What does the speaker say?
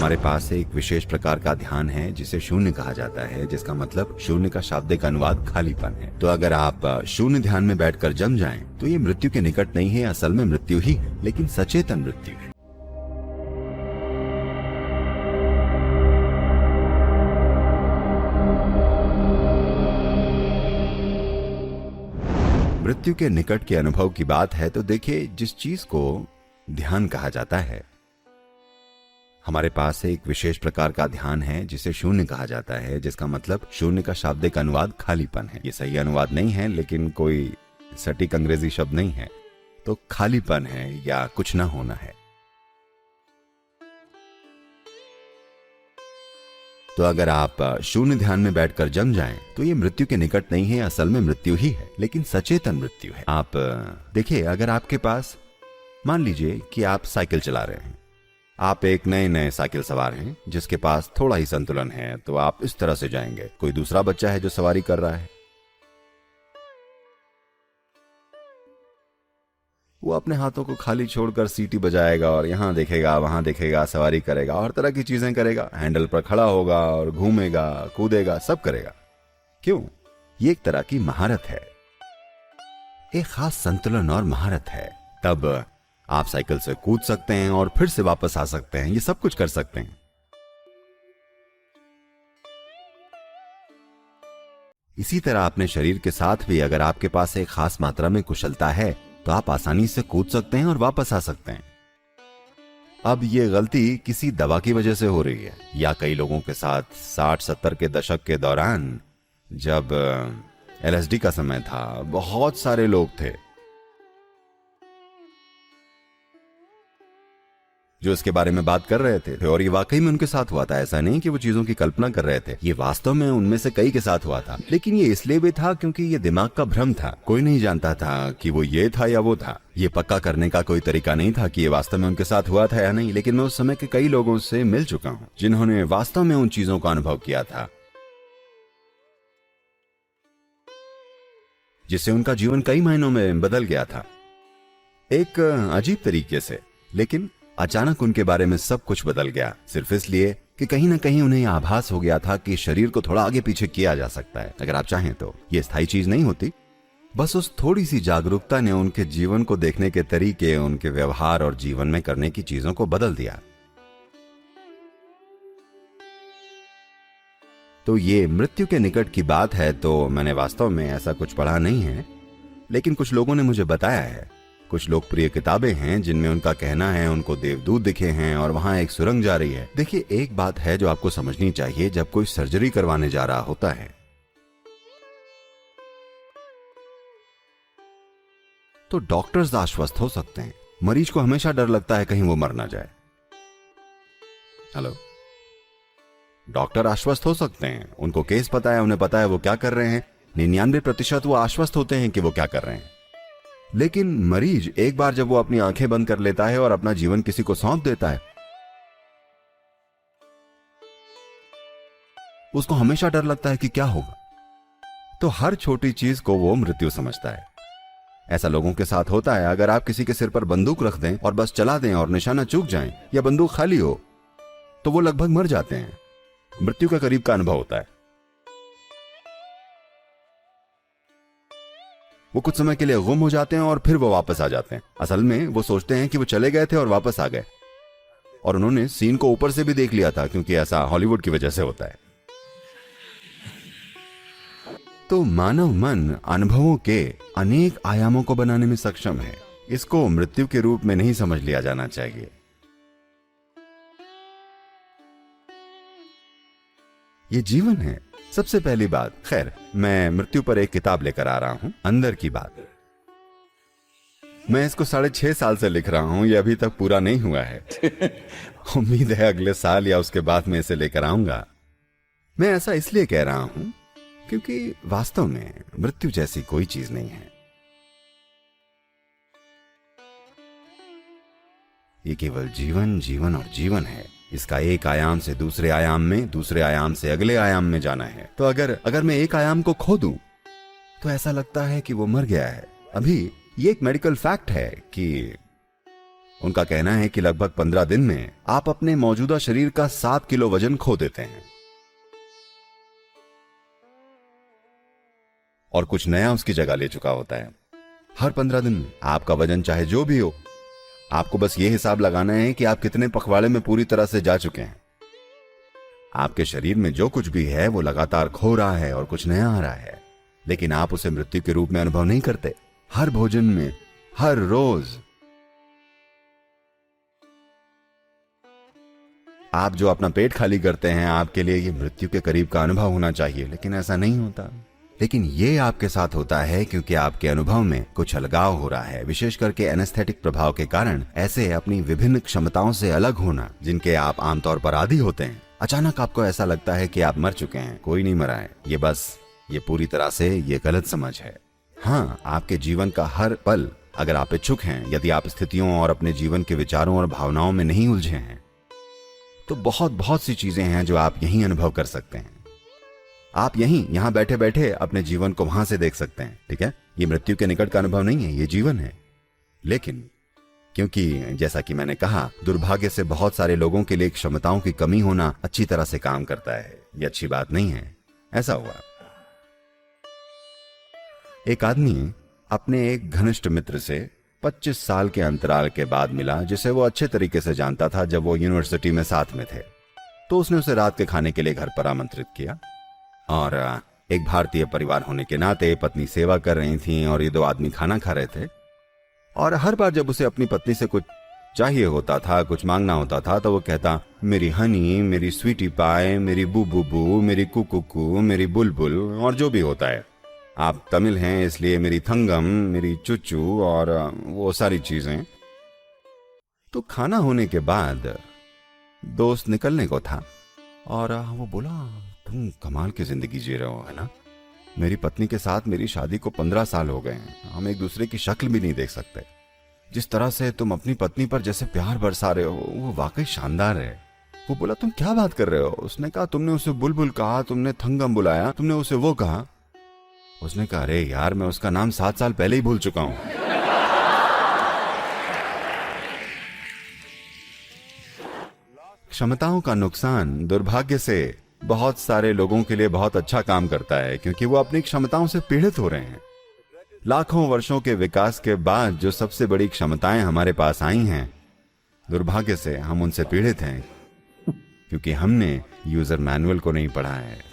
हमारे पास एक विशेष प्रकार का ध्यान है जिसे शून्य कहा जाता है, जिसका मतलब शून्य का शाब्दिक अनुवाद खालीपन है। तो अगर आप शून्य ध्यान में बैठकर जम जाएं, तो ये मृत्यु के निकट नहीं है, असल में मृत्यु ही, लेकिन सचेतन मृत्यु है। मृत्यु के निकट के अनुभव की बात है तो देखिए, जिस चीज को ध्यान कहा जाता है, हमारे पास एक विशेष प्रकार का ध्यान है जिसे शून्य कहा जाता है, जिसका मतलब शून्य का शाब्दिक अनुवाद खालीपन है। ये सही अनुवाद नहीं है, लेकिन कोई सटीक अंग्रेजी शब्द नहीं है, तो खालीपन है या कुछ ना होना है। तो अगर आप शून्य ध्यान में बैठकर जम जाएं, तो ये मृत्यु के निकट नहीं है, असल में मृत्यु ही है, लेकिन सचेतन मृत्यु है। आप देखिए, अगर आपके पास, मान लीजिए कि आप साइकिल चला रहे हैं, आप एक नए साइकिल सवार हैं जिसके पास थोड़ा ही संतुलन है, तो आप इस तरह से जाएंगे। कोई दूसरा बच्चा है जो सवारी कर रहा है, वो अपने हाथों को खाली छोड़कर सीटी बजाएगा और यहां देखेगा वहां देखेगा, सवारी करेगा और तरह की चीजें करेगा, हैंडल पर खड़ा होगा और घूमेगा, कूदेगा, सब करेगा। क्यों? ये एक तरह की महारत है, एक खास संतुलन और महारत है। तब आप साइकिल से कूद सकते हैं और फिर से वापस आ सकते हैं, ये सब कुछ कर सकते हैं। इसी तरह अपने शरीर के साथ भी अगर आपके पास एक खास मात्रा में कुशलता है, तो आप आसानी से कूद सकते हैं और वापस आ सकते हैं। अब ये गलती किसी दवा की वजह से हो रही है, या कई लोगों के साथ 60-70 के दशक के दौरान, जब LSD का समय था, बहुत सारे लोग थे जो इसके बारे में बात कर रहे थे, और ये वाकई में उनके साथ हुआ था। ऐसा नहीं कि वो चीजों की कल्पना कर रहे थे, ये वास्तव में उनमें से कई के साथ हुआ था। लेकिन ये इसलिए भी था क्योंकि ये दिमाग का भ्रम था। कोई नहीं जानता था कि वो ये था या वो था। ये पक्का करने का कोई तरीका नहीं था कि ये वास्तव में उनके साथ हुआ था या नहीं। लेकिन मैं उस समय के कई लोगों से मिल चुका हूं जिन्होंने वास्तव में उन चीजों का अनुभव किया था, जिससे उनका जीवन कई महीनों में बदल गया था, एक अजीब तरीके से। लेकिन अचानक उनके बारे में सब कुछ बदल गया, सिर्फ इसलिए कि कहीं ना कहीं उन्हें आभास हो गया था कि शरीर को थोड़ा आगे पीछे किया जा सकता है अगर आप चाहें तो। ये स्थायी चीज नहीं होती, बस उस थोड़ी सी जागरूकता ने उनके जीवन को देखने के तरीके, उनके व्यवहार और जीवन में करने की चीजों को बदल दिया। तो ये मृत्यु के निकट की बात है, तो मैंने वास्तव में ऐसा कुछ पढ़ा नहीं है, लेकिन कुछ लोगों ने मुझे बताया है। कुछ लोकप्रिय किताबें हैं जिनमें उनका कहना है उनको देवदूत दिखे हैं और वहां एक सुरंग जा रही है। देखिए, एक बात है जो आपको समझनी चाहिए, जब कोई सर्जरी करवाने जा रहा होता है तो डॉक्टर्स आश्वस्त हो सकते हैं, मरीज को हमेशा डर लगता है कहीं वो मर ना जाए। हेलो, डॉक्टर आश्वस्त हो सकते हैं, उनको केस पता है, उन्हें पता है वो क्या कर रहे हैं, 99% वो आश्वस्त होते हैं कि वो क्या कर रहे हैं। लेकिन मरीज एक बार जब वो अपनी आंखें बंद कर लेता है और अपना जीवन किसी को सौंप देता है, उसको हमेशा डर लगता है कि क्या होगा। तो हर छोटी चीज को वो मृत्यु समझता है। ऐसा लोगों के साथ होता है। अगर आप किसी के सिर पर बंदूक रख दें और बस चला दें और निशाना चूक जाए या बंदूक खाली हो, तो वो लगभग मर जाते हैं। मृत्यु के करीब का अनुभव होता है। वो कुछ समय के लिए गुम हो जाते हैं और फिर वो वापस आ जाते हैं। असल में वो सोचते हैं कि वो चले गए थे और वापस आ गए, और उन्होंने सीन को ऊपर से भी देख लिया था, क्योंकि ऐसा हॉलीवुड की वजह से होता है। तो मानव मन अनुभवों के अनेक आयामों को बनाने में सक्षम है। इसको मृत्यु के रूप में नहीं समझ लिया जाना चाहिए। ये जीवन है, सबसे पहली बात। खैर, मैं मृत्यु पर एक किताब लेकर आ रहा हूं, अंदर की बात। मैं इसको 6.5 साल से लिख रहा हूं, ये अभी तक पूरा नहीं हुआ है। उम्मीद है अगले साल या उसके बाद में इसे लेकर आऊंगा। मैं ऐसा इसलिए कह रहा हूं क्योंकि वास्तव में मृत्यु जैसी कोई चीज नहीं है। ये केवल जीवन, जीवन और जीवन है। इसका एक आयाम से दूसरे आयाम में, दूसरे आयाम से अगले आयाम में जाना है। तो अगर मैं एक आयाम को खो दूं तो ऐसा लगता है कि वो मर गया है। अभी ये एक मेडिकल फैक्ट है कि उनका कहना है कि लगभग 15 दिन में आप अपने मौजूदा शरीर का 7 किलो वजन खो देते हैं और कुछ नया उसकी जगह ले चुका होता है। हर 15 दिन में आपका वजन चाहे जो भी हो, आपको बस ये हिसाब लगाना है कि आप कितने पखवाड़े में पूरी तरह से जा चुके हैं। आपके शरीर में जो कुछ भी है वो लगातार खो रहा है और कुछ नया आ रहा है, लेकिन आप उसे मृत्यु के रूप में अनुभव नहीं करते। हर भोजन में, हर रोज आप जो अपना पेट खाली करते हैं, आपके लिए ये मृत्यु के करीब का अनुभव होना चाहिए, लेकिन ऐसा नहीं होता। लेकिन ये आपके साथ होता है क्योंकि आपके अनुभव में कुछ अलगाव हो रहा है, विशेष करके एनेस्थेटिक प्रभाव के कारण। ऐसे अपनी विभिन्न क्षमताओं से अलग होना, जिनके आप आमतौर पर आदी होते हैं, अचानक आपको ऐसा लगता है कि आप मर चुके हैं। कोई नहीं मरा है, ये पूरी तरह से ये गलत समझ है। हाँ, आपके जीवन का हर पल, अगर आप इच्छुक हैं, यदि आप स्थितियों और अपने जीवन के विचारों और भावनाओं में नहीं उलझे हैं, तो बहुत सी चीजें हैं जो आप यहीं अनुभव कर सकते हैं। आप यहां बैठे बैठे अपने जीवन को वहां से देख सकते हैं। ठीक है, ये मृत्यु के निकट का अनुभव नहीं है, ये जीवन है। लेकिन क्योंकि जैसा कि मैंने कहा, दुर्भाग्य से बहुत सारे लोगों के लिए क्षमताओं की कमी होना अच्छी तरह से काम करता है। ये अच्छी बात नहीं है। ऐसा हुआ, एक आदमी अपने एक घनिष्ठ मित्र से 25 साल के अंतराल के बाद मिला, जिसे वो अच्छे तरीके से जानता था जब वो यूनिवर्सिटी में साथ में थे। तो उसने उसे रात के खाने के लिए घर पर आमंत्रित किया और एक भारतीय परिवार होने के नाते पत्नी सेवा कर रही थी और ये दो आदमी खाना खा रहे थे। और हर बार जब उसे अपनी पत्नी से कुछ चाहिए होता था, कुछ मांगना होता था, तो वो कहता, मेरी हनी, मेरी स्वीटी पाए, मेरी बू बू बू, मेरी कुकू, मेरी बुलबुल, और जो भी होता है। आप तमिल हैं इसलिए मेरी थंगम, मेरी चुच्चू और वो सारी चीजें। तो खाना होने के बाद दोस्त निकलने को था और वो बोला, तुम कमाल की जिंदगी जी रहे हो, है ना? मेरी पत्नी के साथ मेरी शादी को 15 साल हो गए हैं, हम एक दूसरे की शक्ल भी नहीं देख सकते। जिस तरह से तुम अपनी पत्नी पर जैसे प्यार बरसा रहे हो, वो वाकई शानदार है। वो बोला, तुम क्या बात कर रहे हो? उसने कहा, तुमने उसे बुलबुल कहा, तुमने थंगम बुलाया, तुमने उसे वो कहा। उसने कहा, अरे यार, मैं उसका नाम 7 साल पहले ही भूल चुका हूं। क्षमताओं का नुकसान दुर्भाग्य से बहुत सारे लोगों के लिए बहुत अच्छा काम करता है, क्योंकि वो अपनी क्षमताओं से पीड़ित हो रहे हैं। लाखों वर्षों के विकास के बाद जो सबसे बड़ी क्षमताएं हमारे पास आई हैं, दुर्भाग्य से हम उनसे पीड़ित हैं, क्योंकि हमने यूजर मैनुअल को नहीं पढ़ा है।